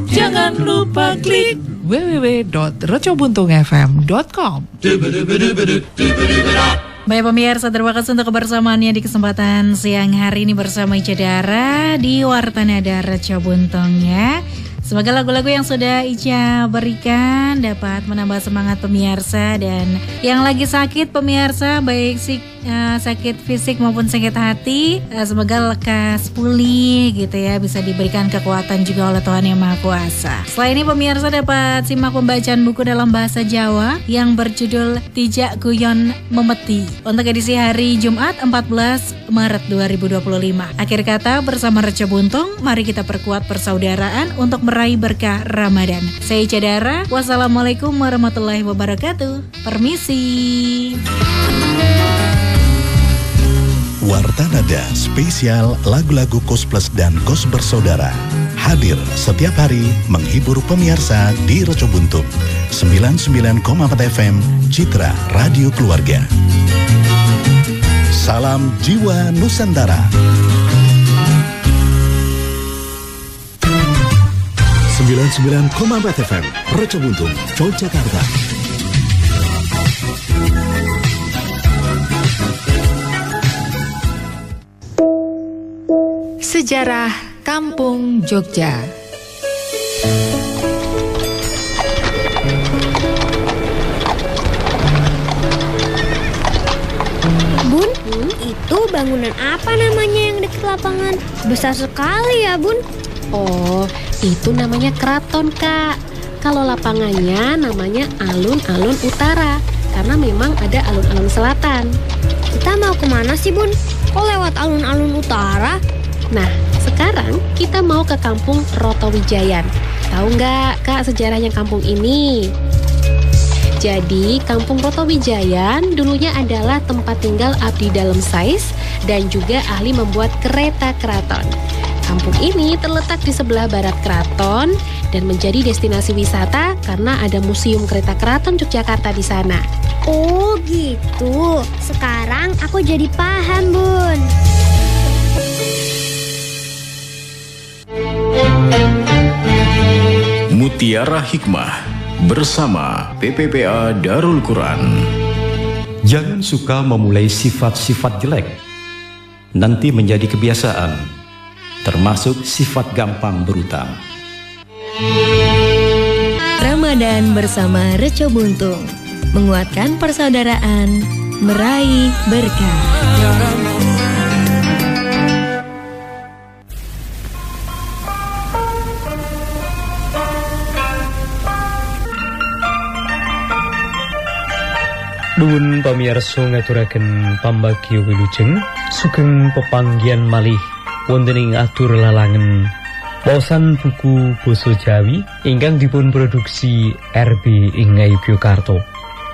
Jangan lupa klik www.recobuntungfm.com. Baik pemirsa, terima kasih untuk kebersamaannya di kesempatan siang hari ini bersama Ica Dara di Warta Nada Reco Buntung ya. Semoga lagu-lagu yang sudah Ica berikan dapat menambah semangat pemirsa, dan yang lagi sakit pemirsa, baik sakit fisik maupun sakit hati, semoga lekas pulih gitu ya, bisa diberikan kekuatan juga oleh Tuhan Yang Maha Kuasa. Selain ini pemirsa dapat simak pembacaan buku dalam bahasa Jawa yang berjudul Tijak Guyon Memeti untuk edisi hari Jumat 14 Maret 2025. Akhir kata bersama Reco Buntung, mari kita perkuat persaudaraan untuk meraih berkah Ramadan. Saya Ica Dara, wassalamualaikum warahmatullahi wabarakatuh. Permisi. Warta Nada spesial lagu-lagu Kos Plus dan Kos Bersaudara hadir setiap hari menghibur pemirsa di Reco Buntung 99,4 FM Citra Radio Keluarga. Salam Jiwa Nusantara. 99,4 FM Reco Buntung, Yogyakarta. Sejarah Kampung Jogja. Bun, itu bangunan apa namanya yang dekat lapangan? Besar sekali ya, Bun. Oh, itu namanya keraton, Kak. Kalau lapangannya namanya Alun-Alun Utara, karena memang ada alun-alun selatan. Kita mau kemana sih, Bun? Kok lewat alun-alun utara? Nah, sekarang kita mau ke kampung Rotowijayan. Tahu nggak, Kak, sejarahnya kampung ini? Jadi, kampung Rotowijayan dulunya adalah tempat tinggal abdi dalam sais dan juga ahli membuat kereta keraton. Kampung ini terletak di sebelah barat keraton dan menjadi destinasi wisata karena ada Museum Kereta Keraton Yogyakarta di sana. Oh gitu, sekarang aku jadi paham, Bun. Mutiara Hikmah bersama PPPA Darul Quran. Jangan suka memulai sifat-sifat jelek, nanti menjadi kebiasaan, termasuk sifat gampang berutang. Ramadan bersama Reco Buntung, menguatkan persaudaraan, meraih berkah. Nuwun pamirsa ngaturaken pambagya wilujeng sugeng pepanggihan malih wonten ing atur lalangen waosan buku basa Jawi ingkang dipun produksi RB ing Ngayogyakarta.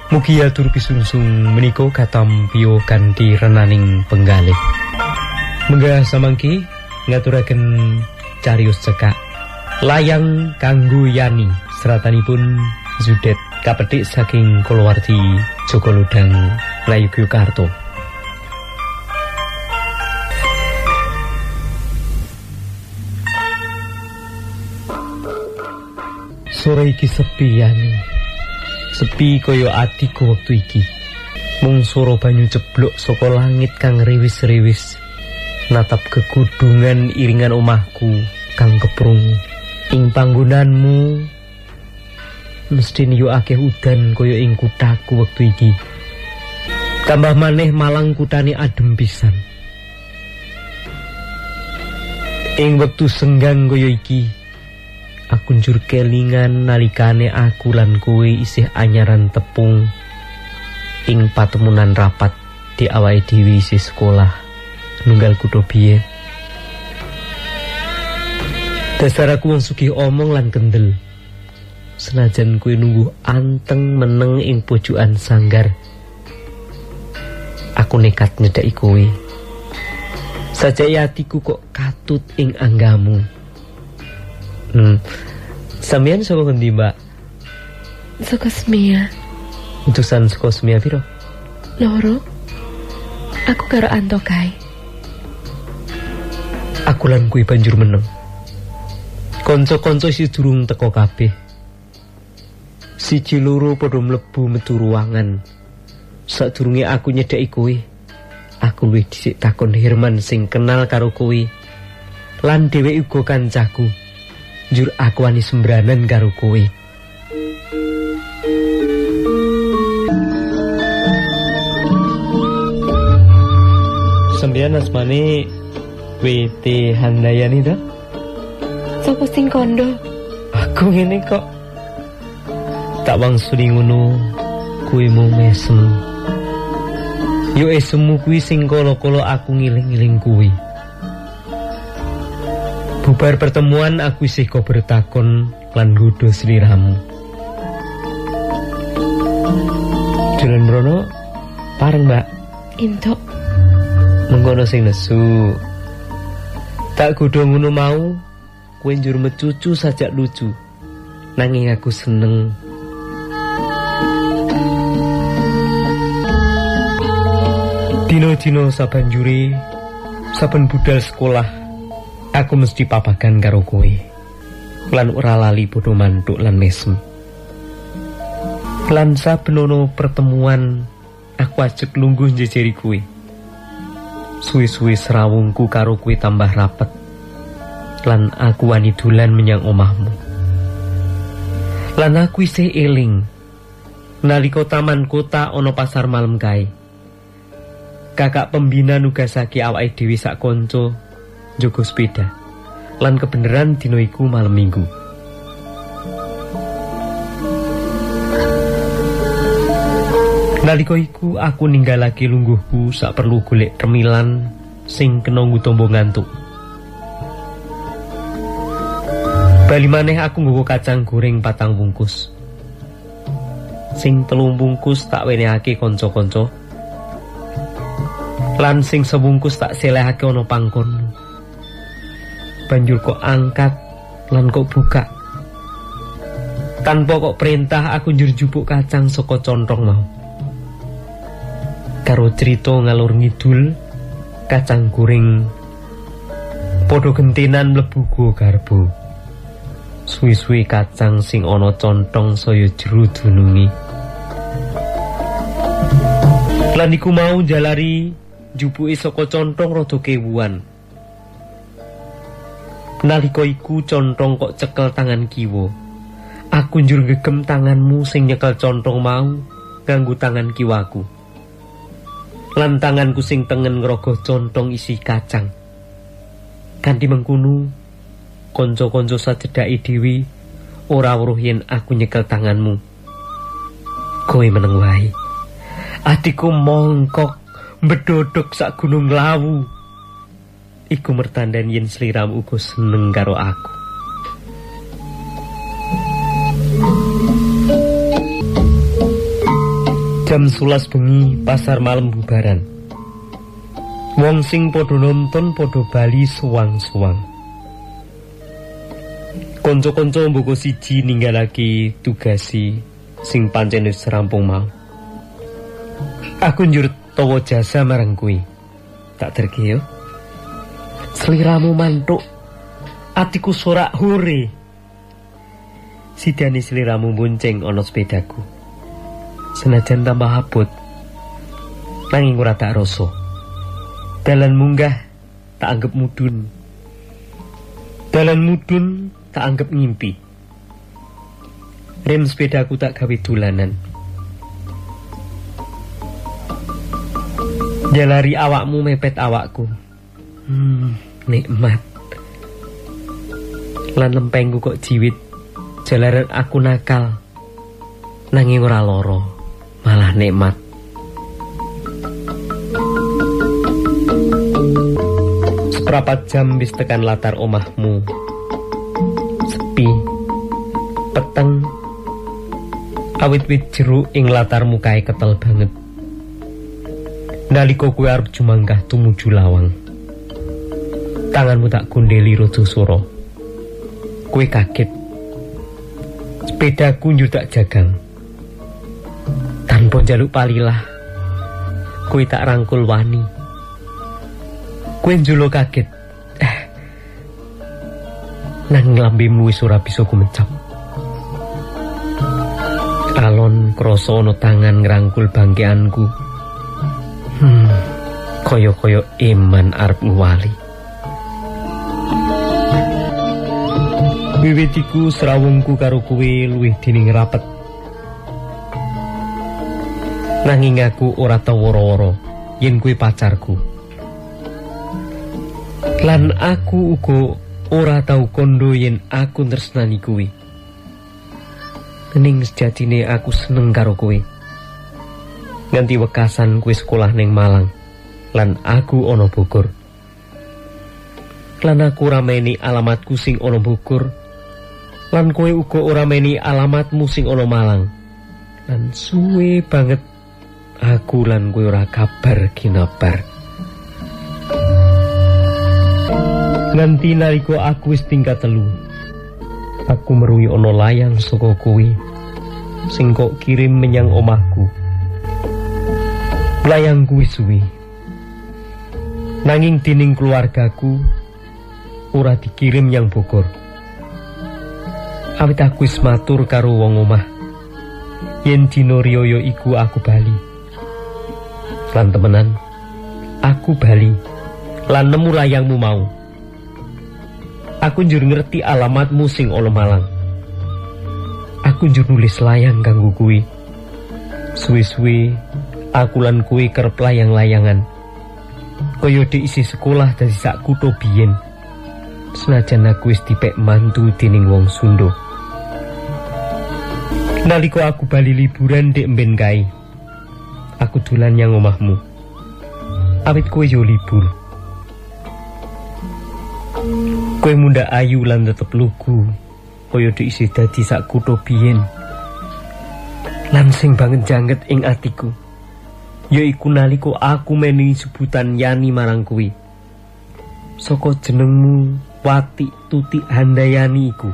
Mugi atur pisungsung menika katampiya kanthi renaning penggalih. Menggah samangke ngaturaken cariyos cekak layang kanggo Yani seratanipun Zudet kapetik saking kulawarti Joko Lodang Ngayogyakarta. Sore iki sepi Yani, sepi kaya atiku wektu iki. Mung swara banyu ceblok saka langit kang riwis-riwis natap kekudungan iringan omahku kang keprungu. Ing panggonanmu mesti yo akeh udan kaya ing kuthaku wektu iki. Tambah maneh Malang kutane adem pisan. Ing wektu senggang kaya iki, aku njur kelingan nalikane aku lan kowe isih anyaran tepung ing patemunan rapat di awake dhewe isih sekolah nunggal kutha biyen. Dasar aku wong sugih omong lan kendel. Senajan kowe nunggu anteng meneng ing pojokan sanggar, aku nekat nyedaki kowe. Sajake atiku kok katut ing anggamu. Sampeyan saka ngendi, Mbak? Saka Semia. Utusan saka Semia piro? Loro. Aku karo Anto kae. Aku lan kowe banjur meneng. Kanca-kanca si durung teko kabeh. Siji loro padha mlebu metu ruangan. Sadurunge aku nyedhaki kowe, aku luwih dhisik takon Herman sing kenal karo kowe. Lan dheweke uga kancaku. Njur aku wani sembranan karo kowe. Sampeyan asmane WT Handayani ta? Sopo sing kondo? Aku ngene kok. Tak wangsuli ngono, kuwi mau mesem. Yo esemu kuwi sing kala-kala aku ngiling-iling kuwi. Bubar pertemuan aku isih kok bertakon lan nggodho sliramu. Jalan Brono, pareng Mbak. Entuk. Mengkono sing nesu. Tak godho ngono mau, kowe njur mecucu sajak lucu. Nanging aku seneng. Dino-dino sabanjure, saben budal sekolah, aku mesti papagan karo kowe. Lan ora lali padha mantuk lan mesem. Lan saben ono pertemuan, aku ajek lungguh njejeri kowe. Suwi-suwi serawungku karo kowe tambah rapet. Lan aku wani dolan menyang omahmu. Lan aku isih eling nalika taman kota ana pasar malam kae. Kakak pembina nugasake awake dhewe sak kanca njogo sepeda. Lan kebeneran dina iku malam Minggu. Nalika iku aku ninggalake lungguhku sak perlu golek cemilan sing kena ngutombo ngantuk. Bali maneh aku nggawa kacang goreng 4 bungkus. Sing 3 bungkus tak wenehake kanca-kanca. Lan sing sebungkus tak selehake ana pangkon. Banjur kok angkat lan kok buka. Tanpa kok perintah aku njur jupuk kacang saka contong mau. Karo cerita ngalur ngidul, kacang goreng padha gentenan mlebu go garbo. Suwi-suwi kacang sing ana contong saya jero dununge. Lan iku mau jalari jupuke saka contong rada kewuan. Nalika iku contong kok cekel tangan kiwa. Aku njur gegem tanganmu sing nyekel contong mau nganggo tangan kiwaku. Lan tanganku sing tengen ngrogoh contong isi kacang. Kanthi mengkono, kanca-kanca sajedhake dhewe ora weruh yen aku nyekel tanganmu. Kowe meneng wae. Atiku mongkok mbedodok sak gunung lawu. Iku mertandani yen sliramu uga seneng karo aku. Jam 11 bengi pasar malam bubaran. Wong sing padha nonton padha bali suwang-suwang. Kanca-kanca mboko siji ninggalake tugasi sing pancen wis rampung mau. Aku njur tawa jasa marang kowe. Tak terke yo. Sliramu mantuk. Atiku sorak hore. Sidane sliramu bonceng ana sepedaku. Senajan tambah abot, nanging ora tak rasa. Dalan munggah tak anggap mudun. Dalan mudun tak anggap ngimpi. Rem sepedaku tak gawe dolanan. Jalari awakmu mepet awakku. Nikmat. Lan lempengku kok jiwit. Jalaran aku nakal. Nanging ora loro. Malah nikmat. Seprapat jam wis tekan latar omahmu. Sepi. Peteng. Awit wit jeruk ing latarmu kae ketel banget. Nalika kowe arep jumanggah tumuju lawang. Tanganmu tak gondeli raja swara. Kowe kaget. Sepedaku njur tak jagang. Tanpa njaluk palilah, kowe tak rangkul wani. Kowe njulo kaget. nanging lambemu wis ora bisa kumecap. Alon krasa ana tangan ngrangkul bangkeanku. Kaya-kaya iman arep nguwali. Wiwit iku srawungku karo kowe luwih dening rapet. Nanging aku ora tau woro-woro yen kowe pacarku. Lan aku uga ora tau kondo yen aku tresnani kowe. Ning sejatine aku seneng karo kowe. Nganti wekasan kowe sekolah ning Malang lan aku ana Bogor. Lan aku ora meni alamatku sing ana Bogor. Lan kowe uga ora meni alamatmu sing ana Malang. Lan suwe banget aku lan kowe ora kabar ginabar. Nganti nalika aku wis tingkat 3, aku meruhi ana layang saka kowe sing kok kirim menyang omahku. Layangku wis suwi. Nanging dening keluargaku ora dikirim yang Bogor. Awit aku wis matur karo wong omah yen dina riyaya iku aku bali. Lan temenan aku bali lan nemu layangmu mau. Aku njur ngerti alamatmu sing ana Malang. Aku njur nulis layang kanggo kuwi. Suwe-suwe aku lan kuwi kerep layang-layangan. Kaya dhek isih sekolah dadi sak kutha biyen. Senajan aku wis dipek mantu dening wong Sunda. Nalika aku bali liburan ndek mben kae, aku dolan nyang omahmu. Awit kowe yo libur. Kowe mundhak ayu lan tetep lugu, kaya dhek isih dadi sak kutha biyen. Lan sing banget janget ing atiku, yaiku nalika aku menehi sebutan Yani marang kowe. Saka jenengmu Wati Tuti Handayani iku,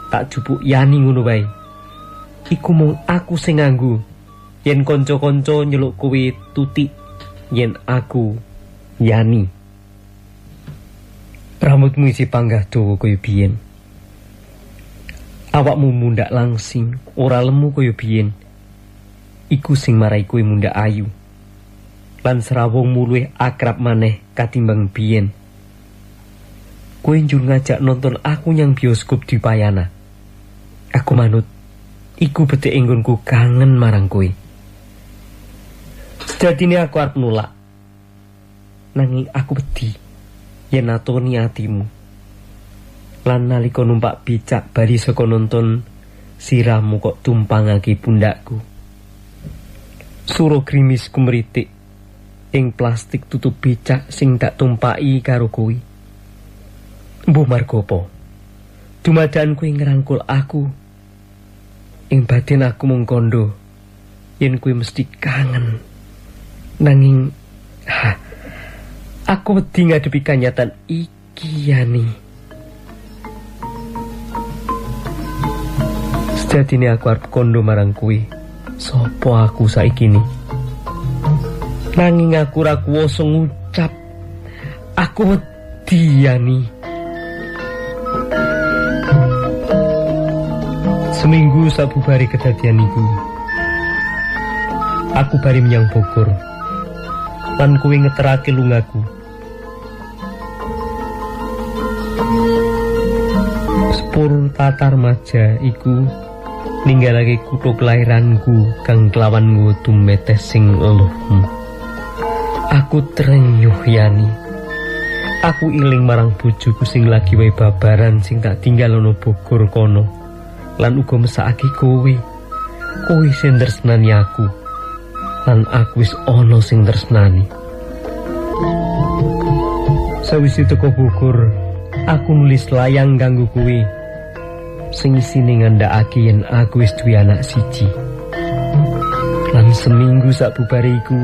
tak jupuk Yani ngono wae. Iku mung aku sing nganggo yen kanca-kanca nyeluk kowe Tuti, yen aku Yani. Rambutmu isi panggah dawa kaya biyen. Awakmu mundhak langsing, ora lemu kaya biyen. Iku sing marai kowe mundhak ayu. Lan srawungmu luwih akrab maneh katimbang biyen. Kowe njur ngajak nonton aku nyang bioskop di Payana. Aku manut, iku betik enggonku kangen marang kowe. Sejatine aku arep nolak. Nanging aku wedi yen natoni atimu. Lan nalika numpak becak bali saka nonton, sirahmu kok tumpangake pundakku. Suro grimisku meritik ing plastik tutup becak sing tak tumpaki karo kowe. Mbuh marga apa? Dumadakan kowe ngrangkul aku. Ing batin aku mung kandha yen kowe mesti kangen. Nanging aku wedi ngadepi kenyataan iki, Yani. Sejatine aku arep kondo marang kowe. Sopo aku saiki ni? Nanging aku ora kuwasa ngucap. Aku wedi, Yani. Seminggu sabubare kedadian iku, aku bari menyang Bogor. Lan kowe ngeterake lungaku. Sepur tatar maja iku ninggalake kutha kelahiranku kang kelawan nggo tumetes sing eluhmu. Aku trenyuh, Yani. Aku iling marang bojoku sing lagi wae babaran sing tak tinggal ana Bogor kono. Lan uga mesakake kowe. Kowe sing tresnani aku. Lan aku wis ana sing tresnani. Sawise teko Bogor, aku nulis layang kanggo kowe. Sing isine ngandhakake yen aku wis duwe anak siji. Lan seminggu sabubare iku,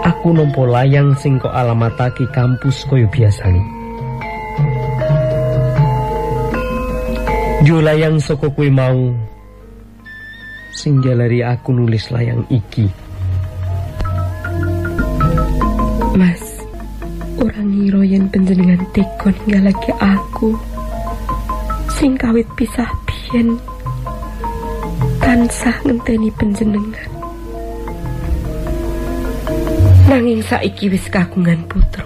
aku nampa layang sing kok alamatake kampus kaya biasane. Yo layang saka kowe mau sing jalari aku nulis layang iki. Mas, ora ngira yen panjenengan tega ninggalake aku. sing kawit pisah biyen tansah ngenteni panjenengan. Nanging saiki wis kagungan putra.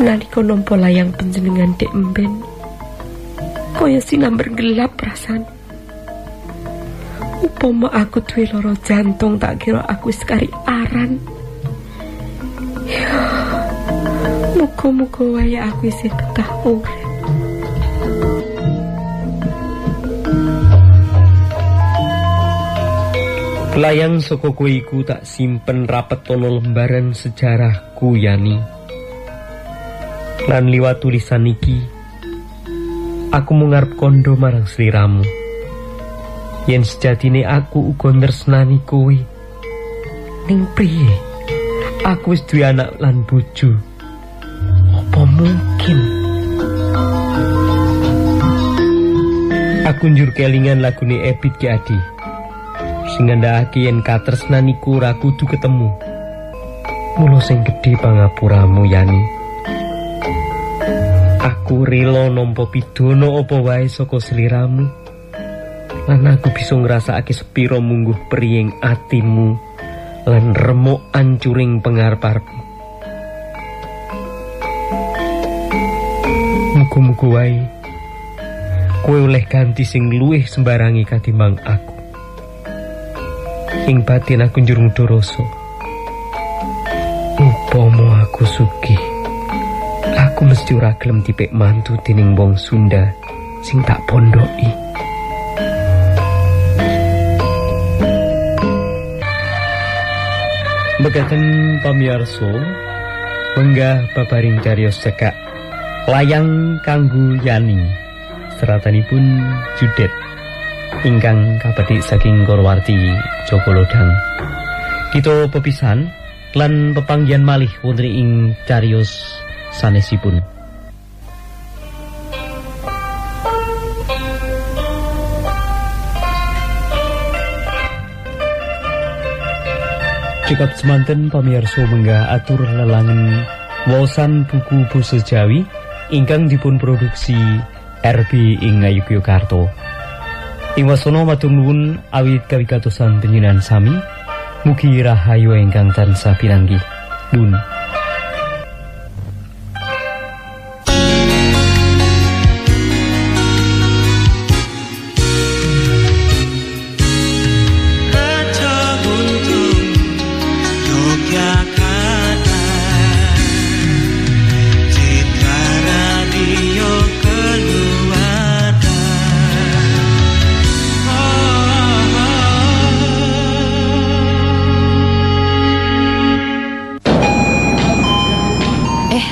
Nalika nampa layang panjenengan dek emben, kaya sinamber gelap rasane. Upama aku duwe lara jantung tak kira aku wis kari aran. Ya, muga-muga wae aku isih betah urip. Layang saka kowe iku tak simpen rapet ana lembaran sejarahku Yani. Lan liwat tulisan iki aku mungarep kondo marang sliramu. Yen sejatine aku uga tresnani kowe. Ning priye? Aku wis duwe anak lan bojo. Apa mungkin? Aku njur kelingan lagune Ebit Ki Adi. Sing ngandhakake yen katresnaniku ora kudu ketemu. Mula sing gedhe pangapuramu Yani. Aku rela nampa pidana apa wae saka sliramu. Lan aku bisa ngrasakake sepira mungguh priying atimu lan remuk ancuring pangarep-arepmu. Muga-muga wae kowe oleh ganti sing luwih sembarangi katimbang aku. Ing batin aku njurung dorasa. Upama aku sugih, aku mesti ora gelem dipek mantu dening wong Sunda sing tak pondoki. Mekaten pamirsa, menggah babaring cariyos cekak layang kanggo Yani, seratanipun Judet ingkang kapetik saking Korwarti Joko Lodang. Kita pepisan lan pepanggihan malih wonten ing cariyos sanesipun. Cekap semanten pamirsa menggah atur lelangen waosan buku basa Jawi ingkang dipun produksi RB ing Ngayogyakarta. Ing wasana matur nuwun awit kawigatosan panjenengan sami. Mugi rahayu ingkang tansah piranggih. Nun.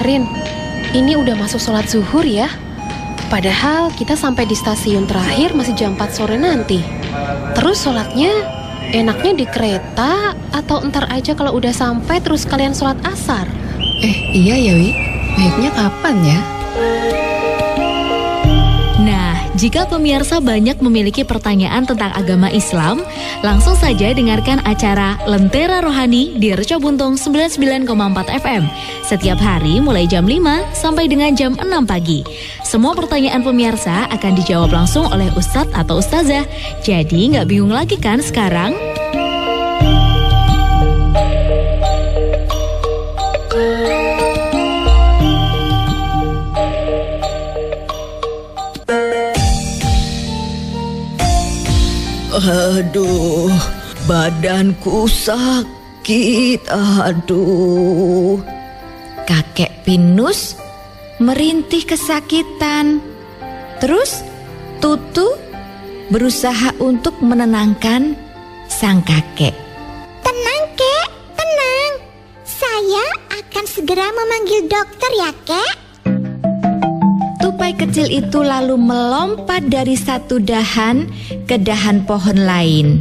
Rin, ini udah masuk sholat zuhur ya. Padahal kita sampai di stasiun terakhir masih jam 4 sore nanti. Terus sholatnya enaknya di kereta atau entar aja kalau udah sampai terus kalian sholat asar? Iya ya Wi, baiknya kapan ya? Nah, jika pemirsa banyak memiliki pertanyaan tentang agama Islam, langsung saja dengarkan acara Lentera Rohani di Reco Buntung 99,4 FM setiap hari mulai jam 5 sampai dengan jam 6 pagi. Semua pertanyaan pemirsa akan dijawab langsung oleh Ustadz atau Ustazah. Jadi nggak bingung lagi kan sekarang? Aduh, badanku sakit, aduh. Kakek Pinus merintih kesakitan. Terus Tutu berusaha untuk menenangkan sang kakek. Tenang, Kek, tenang. Saya akan segera memanggil dokter ya, Kek. Tupai kecil itu lalu melompat dari satu dahan ke dahan pohon lain.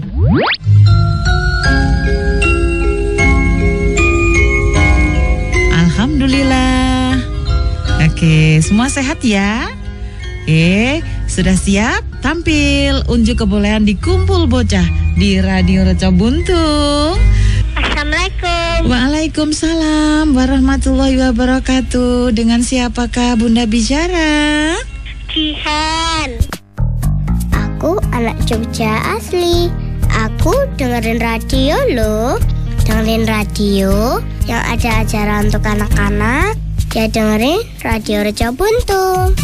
Alhamdulillah. Oke, semua sehat ya? Sudah siap? Tampil unjuk kebolehan di Kumpul Bocah di Radio Reco Buntung. Assalamualaikum Assalamualaikum. Waalaikumsalam warahmatullahi wabarakatuh. Dengan siapakah Bunda bicara? Jihan. Aku anak Jogja asli. Aku dengerin radio loh. Dengerin radio yang ada acara untuk anak-anak. Ya dengerin Radio Rejo Buntung.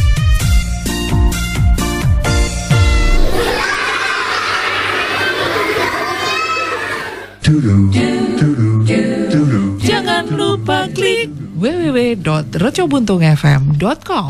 Jangan lupa klik www.recobuntung.fm.com.